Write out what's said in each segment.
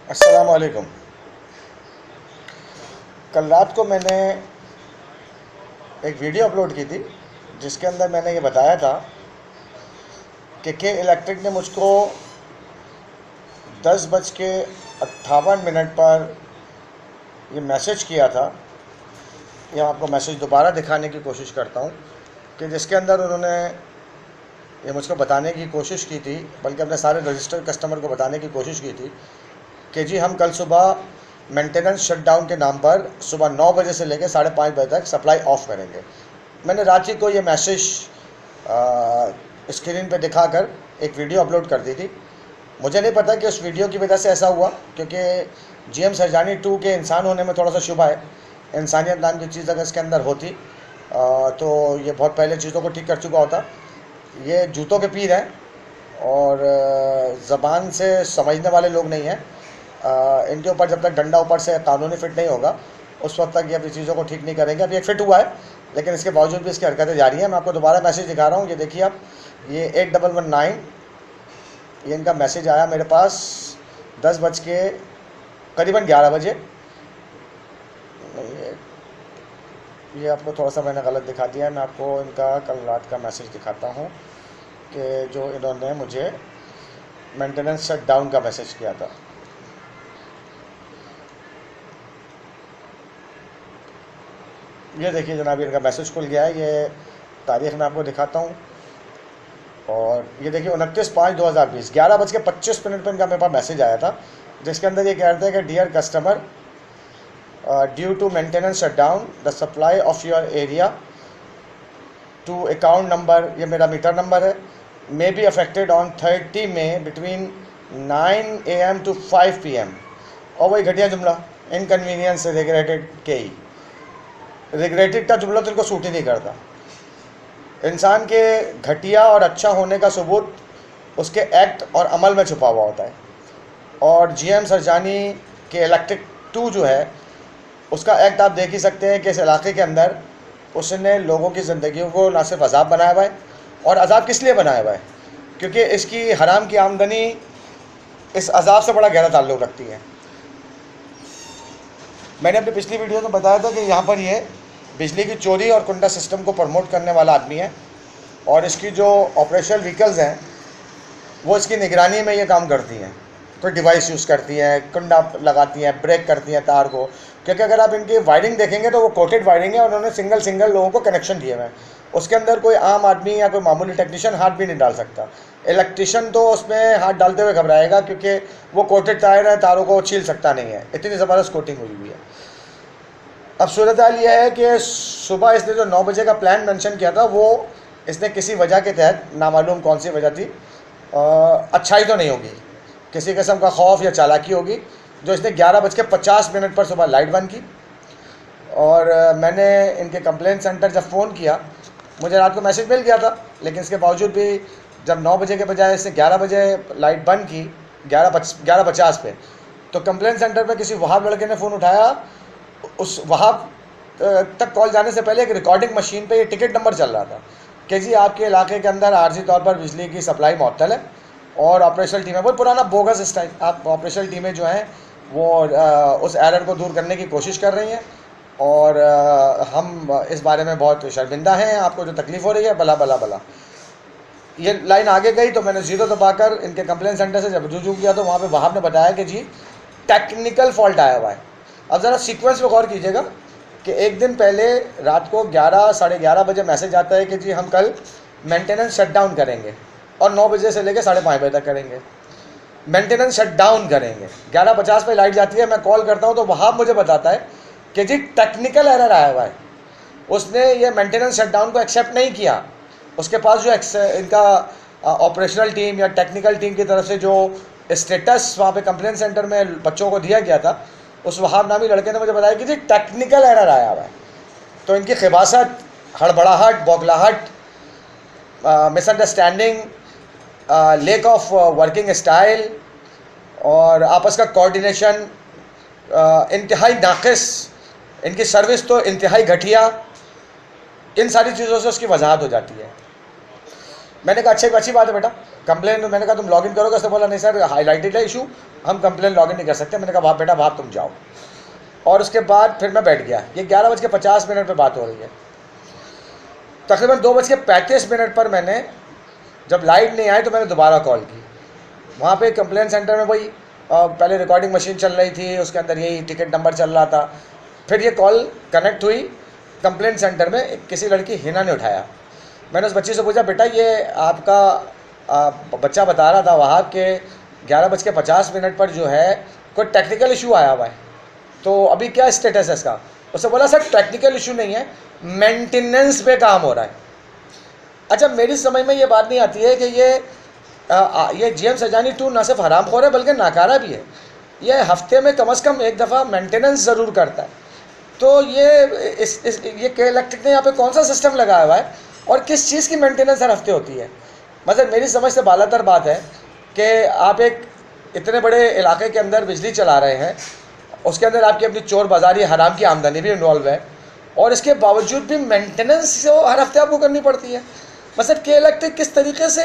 अस्सलाम वालेकुम। कल रात को मैंने एक वीडियो अपलोड की थी जिसके अंदर मैंने ये बताया था कि इलेक्ट्रिक ने मुझको 10:58 पर ये मैसेज किया था। ये आपको मैसेज दोबारा दिखाने की कोशिश करता हूँ कि जिसके अंदर उन्होंने ये मुझको बताने की कोशिश की थी, बल्कि अपने सारे रजिस्टर्ड कस्टमर को बताने की कोशिश की थी कि जी हम कल सुबह मेंटेनेंस शटडाउन के नाम पर सुबह 9 बजे से लेकर 5:30 बजे तक सप्लाई ऑफ करेंगे। मैंने रात ही को ये मैसेज स्क्रीन पे दिखाकर एक वीडियो अपलोड कर दी थी। मुझे नहीं पता कि उस वीडियो की वजह से ऐसा हुआ, क्योंकि जीएम सरजानी 2 के इंसान होने में थोड़ा सा शुबा है। इंसानियत नाम की चीज़ अगर इसके अंदर होती तो ये बहुत पहले चीज़ों को ठीक कर चुका होता। ये जूतों के पीर हैं और ज़बान से समझने वाले लोग नहीं हैं। इनके ऊपर जब तक डंडा ऊपर से कानूनी फिट नहीं होगा उस वक्त तक ये अपनी चीज़ों को ठीक नहीं करेंगे। अभी एक फिट हुआ है, लेकिन इसके बावजूद भी इसकी हरकतें जारी हैं। मैं आपको दोबारा मैसेज दिखा रहा हूँ, ये देखिए आप, ये 8119 ये इनका मैसेज आया मेरे पास 10 बज के करीबन 11 बजे। ये आपको थोड़ा सा मैंने गलत दिखा दिया है। मैं आपको इनका कल रात का मैसेज दिखाता हूँ कि जो इन्होंने मुझे मेंटेनेंस शट डाउन का मैसेज किया था। ये देखिए जनाब, इनका मैसेज खुल गया है। ये तारीख़ मैं आपको दिखाता हूँ और ये देखिए 29/5/2020 11:25 पर इनका मेरे पास मैसेज आया था, जिसके अंदर ये कह रहे थे कि dear customer, due to maintenance shut down the supply of your area to account number, ये मेरा मीटर नंबर है, may be affected on 30 May between 9 AM to 5 PM। और वही घटिया जुमला, इनकन्वीनियंस रिग्रेटेड के ही। रिग्रेटेड का जुमला तो इनको सूट ही नहीं करता। इंसान के घटिया और अच्छा होने का सबूत उसके एक्ट और अमल में छुपा हुआ होता है। और जीएम सरजानी के इलेक्ट्रिक 2 जो है उसका एक्ट आप देख ही सकते हैं कि इस इलाके के अंदर उसने लोगों की ज़िंदगियों को ना सिर्फ अजाब बनाया हुआ है, और अजाब किस लिए बनाया हुआ है, क्योंकि इसकी हराम की आमदनी इस अजाब से बड़ा गहरा ताल्लुक़ रखती है। मैंने अपनी पिछली वीडियो में बताया था कि यहाँ पर ये बिजली की चोरी और कुंडा सिस्टम को प्रमोट करने वाला आदमी है, और इसकी जो ऑपरेशनल व्हीकल्स हैं वो इसकी निगरानी में ये काम करती हैं। कोई डिवाइस यूज़ करती हैं, कुंडा लगाती हैं, ब्रेक करती हैं तार को, क्योंकि अगर आप इनकी वायरिंग देखेंगे तो वो कोटेड वायरिंग है और उन्होंने सिंगल लोगों को कनेक्शन दिए हुए हैं। उसके अंदर कोई आम आदमी या कोई मामूली टेक्नीशियन हाथ भी नहीं डाल सकता। इलेक्ट्रिशियन तो उसमें हाथ डालते हुए घबराएगा, क्योंकि वो कोटेड टायर है, तारों को छील सकता नहीं है, इतनी ज़बरदस्त कोटिंग हुई हुई है। अब सूरत हाल ये है कि सुबह इसने जो 9 बजे का प्लान मेंशन किया था वो इसने किसी वजह के तहत, नामालूम कौन सी वजह थी, अच्छाई तो नहीं होगी, किसी किस्म का खौफ या चालाकी होगी, जो इसने 11:50 पर सुबह लाइट बंद की। और मैंने इनके कंप्लेंट सेंटर जब फ़ोन किया, मुझे रात को मैसेज मिल गया था, लेकिन इसके बावजूद भी जब 9 बजे के बजाय इसने 11 बजे लाइट बंद की 11:50 पे, तो कंप्लेंट सेंटर पर किसी वहाब लड़के ने फ़ोन उठाया। उस वहाब तक कॉल जाने से पहले एक रिकॉर्डिंग मशीन पे ये टिकट नंबर चल रहा था कि जी आपके इलाके के अंदर आर्जी तौर पर बिजली की सप्लाई मुअत्तल है और ऑपरेशनल टीमें, बहुत पुराना बोगस स्टाइल, आप ऑपरेशनल टीमें जो हैं वो उस एरर को दूर करने की कोशिश कर रही हैं, और हम इस बारे में बहुत शर्मिंदा हैं, आपको जो तकलीफ़ हो रही है बला बला बला। ये लाइन आगे गई तो मैंने ज़ीरो दबाकर इनके कंप्लेंट सेंटर से जब रुजू किया तो वहाँ पे वहाब ने बताया कि जी टेक्निकल फॉल्ट आया हुआ है। अब ज़रा सीक्वेंस में गौर कीजिएगा कि एक दिन पहले रात को 11-11:30 बजे मैसेज आता है कि जी हम कल मेंटेनेंस शटडाउन करेंगे, और 9 बजे से लेकर 5:30 बजे तक करेंगे, मेंटेनेंस शटडाउन करेंगे। 11:50 पे लाइट जाती है, मैं कॉल करता हूँ तो वहाँ मुझे बताता है कि जी टेक्निकल एरर आया हुआ है, उसने ये मेंटेनेंस शटडाउन को एक्सेप्ट नहीं किया। उसके पास जो इनका ऑपरेशनल टीम या टेक्निकल टीम की तरफ से जो स्टेटस वहाँ पे कंप्लेंट सेंटर में बच्चों को दिया गया था, उस वहाब नामी लड़के ने मुझे बताया कि जी टेक्निकल एरर आया हुआ है। तो इनकी खिबासत, हड़बड़ाहट, बौखलाहट, misunderstanding, lake of working style और आपस का कोऑर्डिनेशन इंतहाई नाक़िस, इनकी सर्विस तो इंतहाई घटिया, इन सारी चीज़ों से उसकी वजाहत हो जाती है। मैंने कहा अच्छी बात है बेटा, कंप्लेन, मैंने कहा तुम लॉगिन करोगे? उसने बोला नहीं सर हाईलाइटेड है इशू, हम कंप्लेन लॉगिन नहीं कर सकते। मैंने कहा बाप बेटा बाप तुम जाओ। और उसके बाद फिर मैं बैठ गया। ये 11:50 पर बात हो रही है। तकरीबन 2:35 पर मैंने, जब लाइट नहीं आई तो मैंने दोबारा कॉल की। वहाँ पे कंप्लेन सेंटर में वही पहले रिकॉर्डिंग मशीन चल रही थी, उसके अंदर यही टिकट नंबर चल रहा था। फिर ये कॉल कनेक्ट हुई कंप्लेन सेंटर में, किसी लड़की हिना ने उठाया। मैंने उस बच्ची से पूछा बेटा ये आपका बच्चा बता रहा था वहाँ के 11:50 पर जो है कोई टेक्निकल इशू आया हुआ है, तो अभी क्या स्टेटस है इसका? उसने बोला सर टेक्निकल इशू नहीं है, मेंटेनेंस पे काम हो रहा है। अच्छा, मेरी समझ में ये बात नहीं आती है कि ये जीएम सरजानी 2 ना सिर्फ हरामखोर है बल्कि नाकारा भी है। ये हफ्ते में कम से कम एक दफ़ा मेंटेनेंस ज़रूर करता है। तो ये के इलेक्ट्रिक ने यहाँ पे कौन सा सिस्टम लगाया हुआ है और किस चीज़ की मेंटेनेंस हर हफ्ते होती है? मतलब मेरी समझ से बालातर बात है कि आप एक इतने बड़े इलाके के अंदर बिजली चला रहे हैं, उसके अंदर आपकी अपनी चोर बाज़ारी हराम की आमदनी भी इन्वॉल्व है, और इसके बावजूद भी मेंटेनेंस हर हफ्ते आपको करनी पड़ती है। मतलब के इलेक्ट्रिक किस तरीके से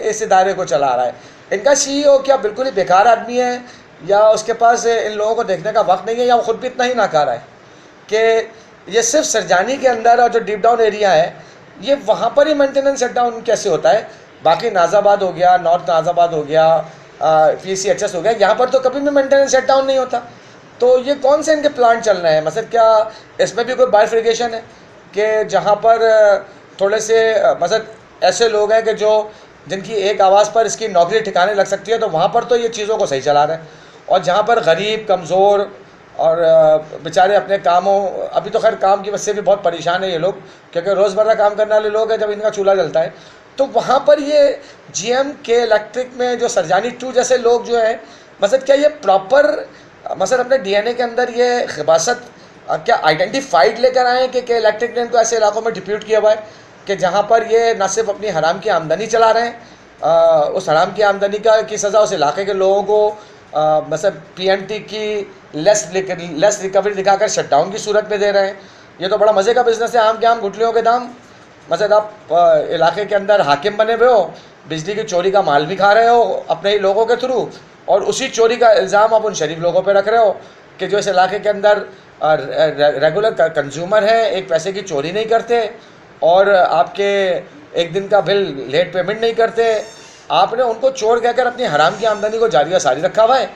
इस इदारे को चला रहा है? इनका CEO क्या बिल्कुल ही बेकार आदमी है, या उसके पास इन लोगों को देखने का वक्त नहीं है, या वो ख़ुद भी इतना ही नाकारा है कि ये सिर्फ सरजानी के अंदर और जो डीप डाउन एरिया है ये वहाँ पर ही मेंटेनेंस शट डाउन कैसे होता है? बाकी नाज़ाबाद हो गया, नॉर्थ नाज़ाबाद हो गया, PCHS हो गया, यहाँ पर तो कभी भी मेंटेनेंस शट डाउन नहीं होता। तो ये कौन से इनके प्लांट चल रहे हैं? मतलब क्या इसमें भी कोई बाइफर्गेशन है कि जहाँ पर थोड़े से मतलब ऐसे लोग हैं कि जिनकी एक आवाज़ पर इसकी नौकरी ठिकाने लग सकती है, तो वहाँ पर तो ये चीज़ों को सही चला रहे हैं, और जहाँ पर गरीब कमज़ोर और बेचारे अपने कामों, अभी तो खैर काम की वजह से भी बहुत परेशान है ये लोग, क्योंकि रोज़मर्रा काम करने वाले लोग हैं, जब इनका चूल्हा जलता है तो वहाँ पर ये GM के इलेक्ट्रिक में जो सरजानी 2 जैसे लोग जो हैं, मतलब क्या ये प्रॉपर मतलब अपने DNA के अंदर ये खिबासत क्या आइडेंटिफाइड लेकर आए कि इलेक्ट्रिक ने इनको ऐसे इलाकों में डिप्यूट किया हुआ है कि जहाँ पर ये न सिर्फ अपनी हराम की आमदनी चला रहे हैं, उस हराम की आमदनी की सज़ा उस इलाके के लोगों को मतलब PMT की लेस रिकवरी दिखाकर शटडाउन की सूरत में दे रहे हैं। ये तो बड़ा मज़े का बिज़नेस है, आम के आम गुठलियों के दाम। मतलब आप इलाके के अंदर हाकिम बने हुए हो, बिजली की चोरी का माल भी खा रहे हो अपने ही लोगों के थ्रू, और उसी चोरी का इल्ज़ाम आप उन शरीफ लोगों पे रख रहे हो कि जो इस इलाके के अंदर रेगुलर कंज्यूमर है, एक पैसे की चोरी नहीं करते और आपके एक दिन का बिल लेट पेमेंट नहीं करते। आपने उनको चोर कहकर अपनी हराम की आमदनी को जारी सारी रखा हुआ है,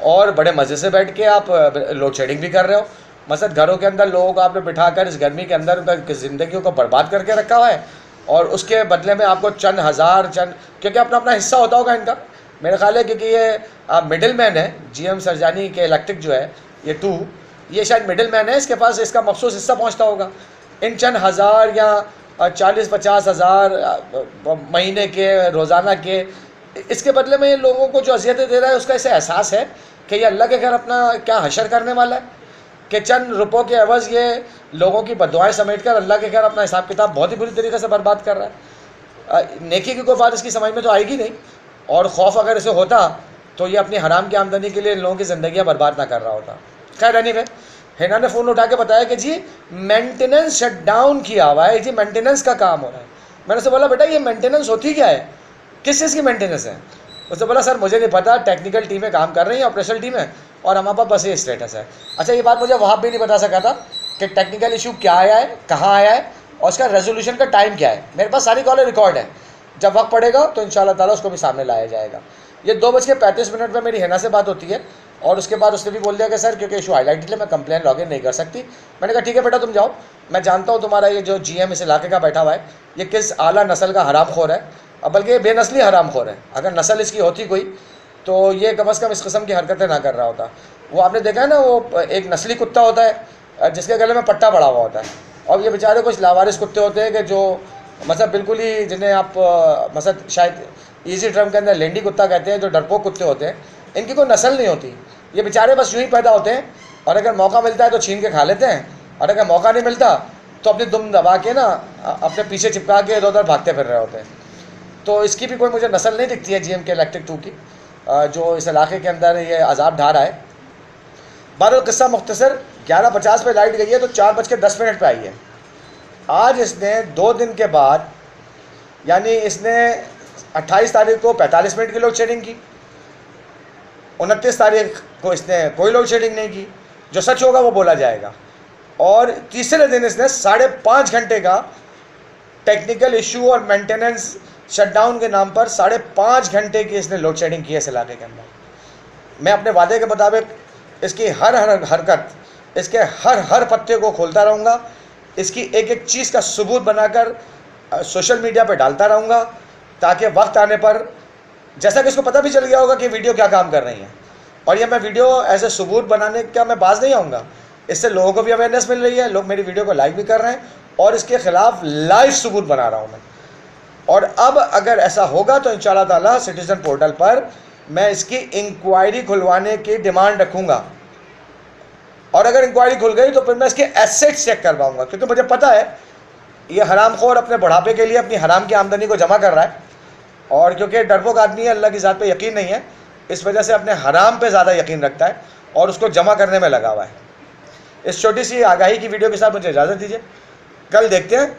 और बड़े मज़े से बैठ के आप लोड शेडिंग भी कर रहे हो। मतलब घरों के अंदर लोगों को आपने बिठाकर इस गर्मी के अंदर उनकी ज़िंदगियों को बर्बाद करके रखा हुआ है, और उसके बदले में आपको चंद क्योंकि अपना अपना हिस्सा होता होगा इनका, मेरा ख्याल है, क्योंकि ये मिडिल मैन है। GM सरजानी के इलेक्ट्रिक जो है ये 2, ये शायद मिडिल मैन है, इसके पास इसका मखसूस हिस्सा पहुँचता होगा। इन चंद हज़ार या 40-50 हज़ार महीने के, रोज़ाना के, इसके बदले में ये लोगों को जो अज़ियतें दे रहा है उसका इसे एहसास है कि ये अल्लाह के घर अपना क्या हशर करने वाला है, कि चंद रुपयों के एवज़ ये लोगों की बद्दुआएं समेट कर अल्लाह के घर अपना हिसाब किताब बहुत ही बुरी तरीके से बर्बाद कर रहा है। नेकी की कोई बात इसकी समझ में तो आएगी नहीं, और खौफ अगर इसे होता तो ये अपनी हराम की आमदनी के लिए इन लोगों की ज़िंदगियाँ बर्बाद ना कर रहा होता। खैर एनीवे, हिना ने फ़ोन उठा के बताया कि जी मेंटेनेंस शट डाउन किया हुआ है, जी मेंटेनेंस का काम हो रहा है। मैंने उससे बोला बेटा ये मेंटेनेंस होती क्या है, किस चीज़ की मेंटेनेंस है? उसने बोला सर मुझे नहीं पता, टेक्निकल टीमें काम कर रही हैं, ऑपरेशनल टीमें, और हमारे पास बस ये स्टेटस है। अच्छा, ये बात मुझे वहाँ भी नहीं बता सका था कि टेक्निकल इशू क्या आया है, कहाँ आया है, और उसका रेजोल्यूशन का टाइम क्या है। मेरे पास सारी कॉलें रिकॉर्ड है, जब वक्त पड़ेगा तो इंशाल्लाह ताला उसको भी सामने लाया जाएगा। ये 2:35 पर मेरी हिना से बात होती है, और उसके बाद उसने भी बोल दिया कि सर क्योंकि इशू हाईलाइटेड है मैं कंप्लेन लॉगिन नहीं कर सकती। मैंने कहा ठीक है बेटा तुम जाओ, मैं जानता हूँ तुम्हारा ये जो GM इस इलाके का बैठा हुआ है ये किस आला नस्ल का हरामखोर है, बल्कि ये बेनस्ली हरामखोर है। अगर नस्ल इसकी होती कोई तो ये कम अज़ कम इस किस्म की हरकतें ना कर रहा होता। वो आपने देखा है ना, वो एक नस्ली कुत्ता होता है जिसके गले में पट्टा पड़ा हुआ होता है, और ये बेचारे कुछ लावारिस कुत्ते होते हैं कि जो मतलब बिल्कुल ही, जिन्हें आप मतलब शायद ईजी टर्म के अंदर लेंडी कुत्ता कहते हैं, जो डरपोक कुत्ते होते हैं। इनकी कोई नस्ल नहीं होती, ये बेचारे बस यूँ ही पैदा होते हैं, और अगर मौका मिलता है तो छीन के खा लेते हैं, और अगर मौका नहीं मिलता तो अपनी दुम दबा के ना अपने पीछे चिपका के इधर उधर भागते फिर रहे होते हैं। तो इसकी भी कोई मुझे नस्ल नहीं दिखती है GM के इलेक्ट्रिक 2 की, जो इस इलाके के अंदर ये अजाब ढा रहा है। बहरहाल किस्सा मुख्तसर, 11:50 पे लाइट गई है तो 4:10 पे आई है। आज इसने 2 दिन के बाद, यानी इसने 28 तारीख को 45 मिनट की लोड शेडिंग की, 29 तारीख को इसने कोई लोड शेडिंग नहीं की। जो सच होगा वो बोला जाएगा। और तीसरे दिन इसने 5.5 घंटे का टेक्निकल इशू और मेंटेनेंस शटडाउन के नाम पर 5.5 घंटे की इसने लोड शेडिंग की है इस इलाके के अंदर। मैं अपने वादे के मुताबिक इसकी हर हरकत, इसके हर पत्ते को खोलता रहूँगा, इसकी एक एक चीज़ का सबूत बनाकर सोशल मीडिया पे डालता रहूँगा, ताकि वक्त आने पर, जैसा कि इसको पता भी चल गया होगा कि वीडियो क्या काम कर रही है, और ये मैं वीडियो ऐसे सबूत बनाने का मैं बाज नहीं आऊँगा। इससे लोगों को भी अवेयरनेस मिल रही है, लोग मेरी वीडियो को लाइक भी कर रहे हैं, और इसके ख़िलाफ़ लाइव सबूत बना रहा हूँ मैं। और अब अगर ऐसा होगा तो इंशाअल्लाह ताला सिटीज़न पोर्टल पर मैं इसकी इंक्वायरी खुलवाने की डिमांड रखूँगा, और अगर इंक्वायरी खुल गई तो फिर मैं इसके एसेट्स चेक करवाऊँगा, क्योंकि मुझे पता है ये हरामखोर अपने बुढ़ापे के लिए अपनी हराम की आमदनी को जमा कर रहा है, और क्योंकि डरपोक आदमी है, अल्लाह की ज़ात पे यकीन नहीं है, इस वजह से अपने हराम पे ज़्यादा यकीन रखता है और उसको जमा करने में लगा हुआ है। इस छोटी सी आगाही की वीडियो के साथ मुझे इजाज़त दीजिए। कल देखते हैं,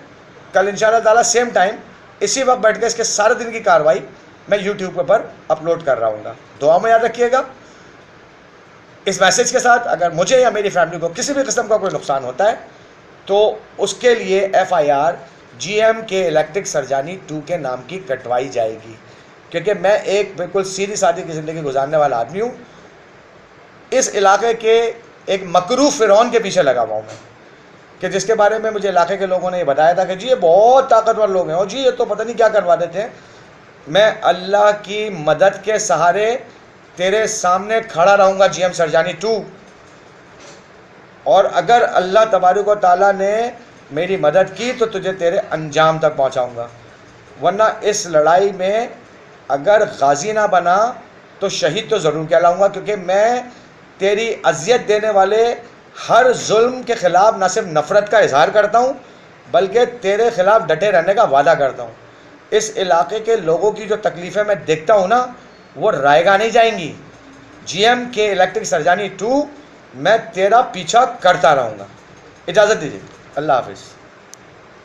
कल इंशाअल्लाह ताला सेम टाइम इसी वक्त बैठ के इसके सारे दिन की कार्रवाई मैं यूट्यूब पर अपलोड कर रहा हूँ। दुआ में याद रखिएगा। इस मैसेज के साथ अगर मुझे या मेरी फैमिली को किसी भी किस्म का कोई नुकसान होता है तो उसके लिए FIR GMK इलेक्ट्रिक सरजानी 2 के नाम की कटवाई जाएगी, क्योंकि मैं एक बिल्कुल सीधी सादी की ज़िंदगी गुजारने वाला आदमी हूँ। इस इलाके के एक मकरूफ़ फ़िरौन के पीछे लगा हुआ हूँ मैं, कि जिसके बारे में मुझे इलाके के लोगों ने ये बताया था कि जी ये बहुत ताकतवर लोग हैं, और जी ये तो पता नहीं क्या करवा देते हैं। मैं अल्लाह की मदद के सहारे तेरे सामने खड़ा रहूँगा GM सरजानी 2, और अगर अल्लाह तबारक व तआला ने मेरी मदद की तो तुझे तेरे अंजाम तक पहुँचाऊँगा। वरना इस लड़ाई में अगर गाजी ना बना तो शहीद तो ज़रूर कहलाऊँगा, क्योंकि मैं तेरी अजियत देने वाले हर जुल्म के ख़िलाफ़ न सिर्फ नफ़रत का इजहार करता हूँ, बल्कि तेरे ख़िलाफ़ डटे रहने का वादा करता हूँ। इस इलाके के लोगों की जो तकलीफ़ें मैं देखता हूँ ना, वो रायगा नहीं जाएंगी। GMK इलेक्ट्रिक सरजानी 2 मैं तेरा पीछा करता रहूँगा। इजाज़त दीजिए, अल्लाह हाफ़िज़।